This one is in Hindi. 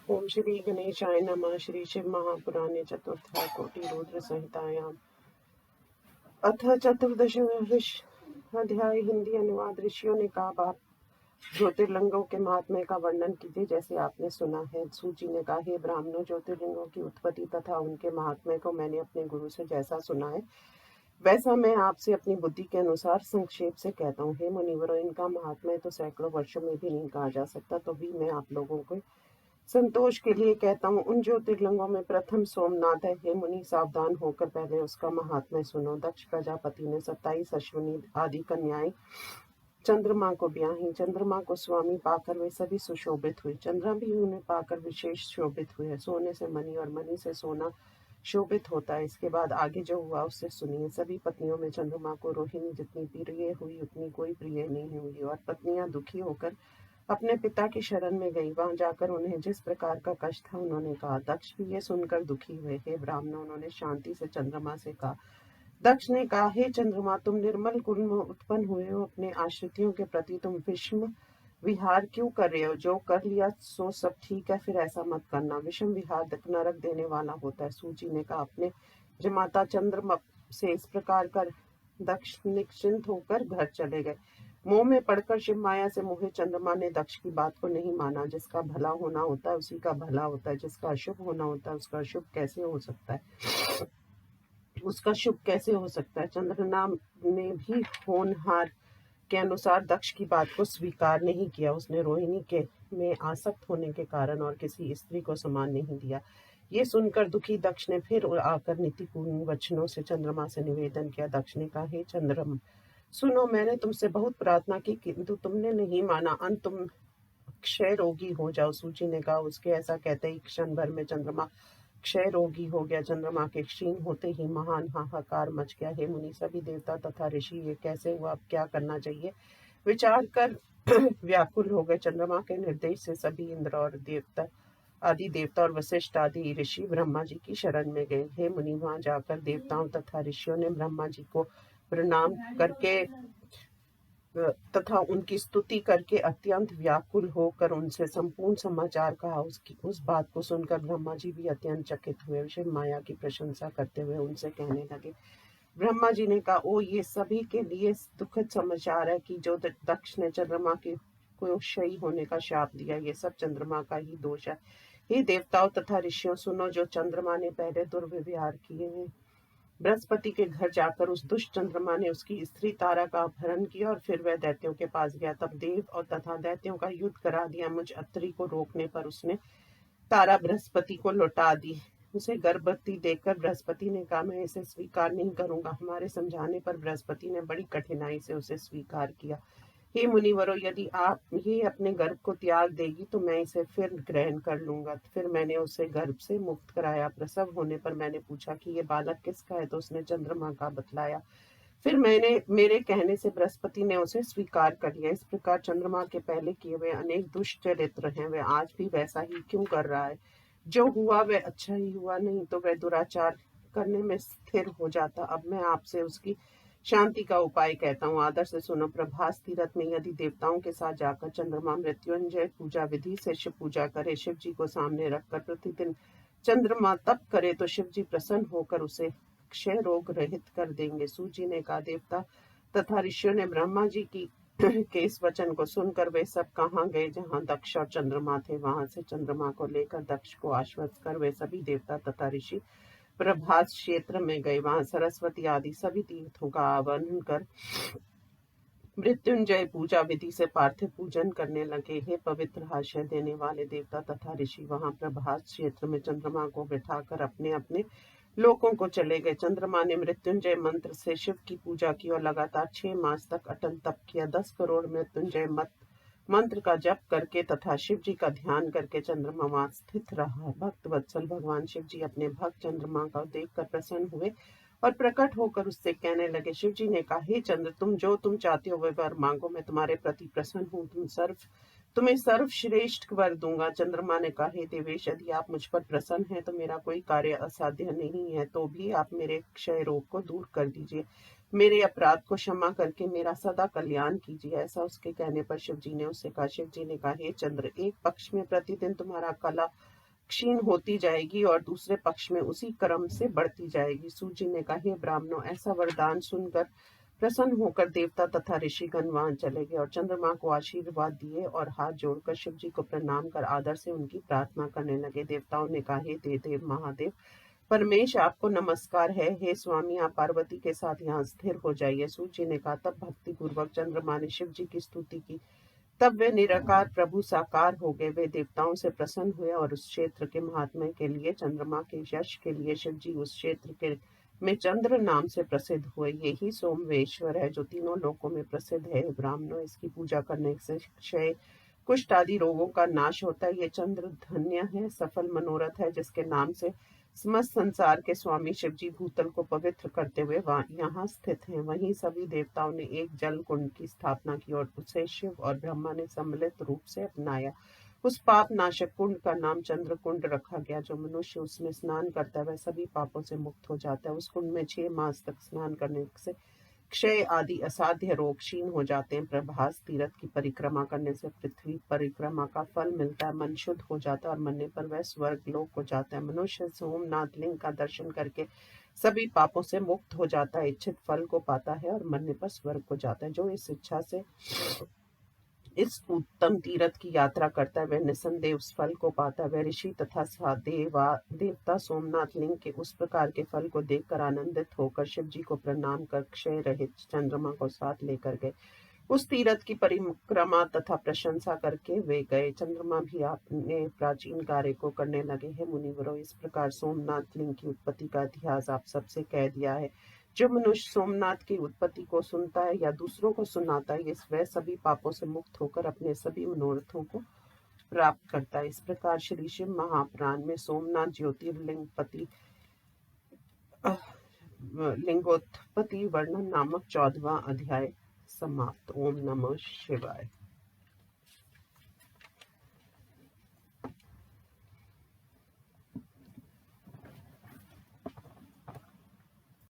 ओम श्री गणेशाय नमः। श्री शिव महापुराणे चतुर्थ कोटि रुद्र संहितायाम अथ चतुर्दश अध्याय। हिंदी अनुवाद। ऋषियों ने कहा, आप ज्योतिर्लिंगों के महात्म्य का वर्णन कीजिए जैसे आपने सुना है। सूची ने कहा, हे ब्राह्मणों, ज्योतिर्लिंगों की उत्पत्ति तथा उनके महात्म्य को मैंने अपने गुरु से जैसा सुना है वैसा मैं आपसे अपनी बुद्धि के अनुसार संक्षेप से कहता हूँ। हे मुनिवरों, इनका महात्म्य तो सैकड़ों वर्षों में भी नहीं कहा जा सकता, तो भी मैं आप लोगों को संतोष के लिए कहता हूँ। उन ज्योतिर्लिंगों में प्रथम सोमनाथ है। हे मुनि, सावधान होकर पहले उसका महात्म्य सुनो। दक्ष प्रजापति ने 27 अश्विनी आदि कन्याएं चंद्रमा को ब्याही। चंद्रमा को स्वामी पाकर वे सभी सुशोभित हुई। चंद्रमा भी उन्हें पाकर विशेष शोभित हुए। सोने से मणि और मणि से सोना शोभित होता है। इसके बाद आगे जो हुआ उससे सुनिए। सभी पत्नियों में चंद्रमा को रोहिणी जितनी प्रिय हुई उतनी कोई प्रिय नहीं हुई, और पत्नियां दुखी होकर अपने पिता की शरण में गई। वहां जाकर उन्हें जिस प्रकार का कष्ट था उन्होंने कहा। दक्ष भी ये सुनकर दुखी हुए। हे ब्राह्मण, उन्होंने शांति से चंद्रमा से कहा। दक्ष ने कहा, हे चंद्रमा, तुम निर्मल कुल में उत्पन्न हुए हो। अपने आश्रितियों के प्रति तुम विषम विहार क्यों कर रहे हो? जो कर लिया सो सब ठीक है, फिर ऐसा मत करना। विषम विहार नरक देने वाला होता है। सूची ने कहा, अपने जमाता चंद्रमा से इस प्रकार कर दक्ष निश्चिंत होकर घर चले गए। मोह में पड़कर शिव माया से मोहे चंद्रमा ने दक्ष की बात को नहीं माना। जिसका भला होना होता है उसी का भला होता है, जिसका अशुभ होना होता है उसका अशुभ कैसे हो सकता है, उसका शुभ कैसे हो सकता है। चंद्रमा ने भी होनहार के अनुसार दक्ष की बात को स्वीकार नहीं किया। उसने रोहिणी के में आसक्त होने के कारण और किसी स्त्री को समान नहीं दिया। ये सुनकर दुखी दक्ष ने फिर आकर नीतिपूर्ण वचनों से चंद्रमा से निवेदन किया। दक्ष ने कहा, हे चंद्रमा, सुनो, मैंने तुमसे बहुत प्रार्थना की किंतु तुमने नहीं माना। अंत तुम क्षय रोगी हो जाओ। सूची ने कहा, उसके ऐसा कहते ही क्षण भर में चंद्रमा क्षय रोगी हो गया। चंद्रमा के क्षीण होते ही महान हाहाकार मच गया। हे मुनि, सभी देवता तथा ऋषि ये कैसे हुआ, अब क्या करना चाहिए विचार कर व्याकुल हो गए। चंद्रमा के निर्देश से सभी इंद्र और देवता आदि देवता और वशिष्ठ आदि ऋषि ब्रह्मा जी की शरण में गए। हे मुनि, वहां जाकर देवताओं तथा ऋषियों ने ब्रह्मा जी को प्रणाम करके तथा उनकी स्तुति करके अत्यंत व्याकुल होकर उनसे संपूर्ण समाचार कहा। उस बात को सुनकर ब्रह्मा जी भी अत्यंत चकित हुए। शिव माया की प्रशंसा करते हुए उनसे कहने लगे। ब्रह्मा जी ने कहा, ओ, ये सभी के लिए दुखद समाचार है कि जो दक्ष ने चंद्रमा के को क्षयी होने का शाप दिया, ये सब चंद्रमा का ही दोष है। हे देवताओं तथा ऋषियों, सुनो, जो चंद्रमा ने पहले दुर्व्यवहार किए हैं। बृहस्पति के घर जाकर उस दुष्ट चंद्रमा ने उसकी स्त्री तारा का अपहरण किया और फिर वह दैत्यों के पास गया। तब देव और तथा दैत्यों का युद्ध करा दिया। मुझ अत्रि को रोकने पर उसने तारा बृहस्पति को लौटा दी। उसे गर्भवती देखकर बृहस्पति ने कहा, मैं इसे स्वीकार नहीं करूंगा। हमारे समझाने पर बृहस्पति ने बड़ी कठिनाई से उसे स्वीकार किया। हे मुनिवरों, यदि आप ये अपने गर्भ को त्याग देगी तो मैं इसे फिर ग्रहण कर लूंगा। फिर मैंने उसे गर्भ से मुक्त कराया। प्रसव होने पर मैंने पूछा कि ये बालक किसका है, तो उसने चंद्रमा का बतलाया। फिर मेरे कहने से बृहस्पति ने उसे स्वीकार कर लिया। इस प्रकार चंद्रमा के पहले किए हुए अनेक दुष्ट चरित्र हैं, वह आज भी वैसा ही क्यों कर रहा है? जो हुआ वह अच्छा ही हुआ, नहीं तो वह दुराचार करने में स्थिर हो जाता। अब मैं आपसे उसकी शांति का उपाय कहता हूँ, आदर से सुनो। प्रभास तीरथ में यदि देवताओं के साथ जाकर चंद्रमा मृत्युंजय पूजा विधि से शिव पूजा करे, शिव जी को सामने रखकर प्रतिदिन चंद्रमा तप करे, तो शिव जी प्रसन्न होकर उसे क्षय रोग रहित कर देंगे। सूची ने कहा, देवता तथा ऋषियों ने ब्रह्मा जी की के इस वचन को सुनकर वे सब कहाँ गए जहाँ दक्ष और चंद्रमा थे। वहां से चंद्रमा को लेकर दक्ष को आश्वस्त कर वे सभी देवता तथा ऋषि प्रभास क्षेत्र में गए। वहां सरस्वती आदि सभी तीर्थों का आवाहन कर मृत्युंजय पूजा विधि से पार्थिव पूजन करने लगे। हे पवित्र आश्रय देने वाले देवता तथा ऋषि, वहां प्रभास क्षेत्र में चंद्रमा को बिठाकर अपने अपने लोकों को चले गए। चंद्रमा ने मृत्युंजय मंत्र से शिव की पूजा की और लगातार 6 मास तक अटल तप किया। 10 करोड़ मृत्युंजय मंत्र का जप करके तथा शिव जी का ध्यान करके चंद्रमा वहां स्थित रहा। भक्त वत्सल भगवान शिव जी अपने भक्त चंद्रमा का देखकर प्रसन्न हुए और प्रकट होकर उससे कहने लगे। शिव जी ने कहा, हे चंद्र, तुम चाहते हो वह वर मांगो, मैं तुम्हारे प्रति प्रसन्न हूँ। तुम्हें सर्वश्रेष्ठ वर दूंगा। चंद्रमा ने कहा, हे देवेश, यदि आप मुझ पर प्रसन्न हैं तो मेरा कोई कार्य असाध्य नहीं है, तो भी आप मेरे क्षय रोग को दूर कर दीजिए। मेरे अपराध को क्षमा करके मेरा सदा कल्याण कीजिए। ऐसा उसके कहने पर शिव जी ने उससे कहा। शिव जी ने कहा, हे चंद्र, एक पक्ष में प्रतिदिन तुम्हारा कला क्षीण होती जाएगी और दूसरे पक्ष में उसी क्रम से बढ़ती जाएगी। सूत जी ने कहा, हे ब्राह्मणों, ऐसा वरदान सुनकर प्रसन्न होकर देवता तथा ऋषिगण वहां चले गए और चंद्रमा को आशीर्वाद दिए और हाथ जोड़कर शिव जी को प्रणाम कर आदर से उनकी प्रार्थना करने लगे। देवताओं ने कहा, हे देव महादेव परमेश, आपको नमस्कार है। हे स्वामी, आप पार्वती के साथ यहाँ स्थिर हो जाइए। सूत जी ने कहा। तब भक्ति पूर्वक चंद्रमा ने शिव जी की स्तुति की। तब वे निराकार प्रभु साकार हो गए। वे देवताओं से प्रसन्न हुए और उस क्षेत्र के महात्म्य के लिए, चंद्रमा के यश के लिए शिव जी उस क्षेत्र के में चंद्र नाम से प्रसिद्ध हुए। यही सोमवेश्वर है जो तीनों लोकों में प्रसिद्ध है। ब्राह्मणों, इसकी पूजा करने से क्षय, कुष्ठ आदि रोगों का नाश होता है। ये चंद्र धन्य है, सफल मनोरथ है, जिसके नाम से समस्त संसार के स्वामी शिव जी भूतल को पवित्र करते हुए यहाँ स्थित हैं। वहीं सभी देवताओं ने एक जल कुंड की स्थापना की और उसे शिव और ब्रह्मा ने सम्मिलित रूप से अपनाया। उस पाप नाशक कुंड का नाम चंद्र कुंड रखा गया। जो मनुष्य उसमें स्नान करता है वह सभी पापों से मुक्त हो जाता है। उस कुंड में 6 मास तक स्नान करने से क्षय आदि असाध्य रोग क्षीण हो जाते हैं। प्रभास तीर्थ की परिक्रमा करने से पृथ्वी परिक्रमा का फल मिलता है। मन शुद्ध हो जाता है और मरने पर वह स्वर्ग लोक को जाता है। मनुष्य सोमनाथ लिंग का दर्शन करके सभी पापों से मुक्त हो जाता है, इच्छित फल को पाता है और मरने पर स्वर्ग को जाता है। जो इस इच्छा से इस उत्तम तीर्थ की यात्रा करता है वह निसंदेह उस फल को पाता है। वह ऋषि तथा देवता सोमनाथ लिंग के उस प्रकार के फल को देखकर आनंदित होकर शिव जी को प्रणाम कर क्षय रहित चंद्रमा को साथ लेकर गए। उस तीर्थ की परिक्रमा तथा प्रशंसा करके वे गए। चंद्रमा भी अपने प्राचीन कार्य को करने लगे। हैं मुनिवरों, इस प्रकार सोमनाथ लिंग की उत्पत्ति का इतिहास आप सबसे कह दिया है। जो मनुष्य सोमनाथ की उत्पत्ति को सुनता है या दूसरों को सुनाता है, वह सभी पापों से मुक्त होकर अपने सभी मनोरथों को प्राप्त करता है। इस प्रकार श्री शिव महापुराण में सोमनाथ ज्योतिर्लिंगपति लिंगोत्पत्ति वर्णन नामक 14वां अध्याय समाप्त। ओम नमः शिवाय।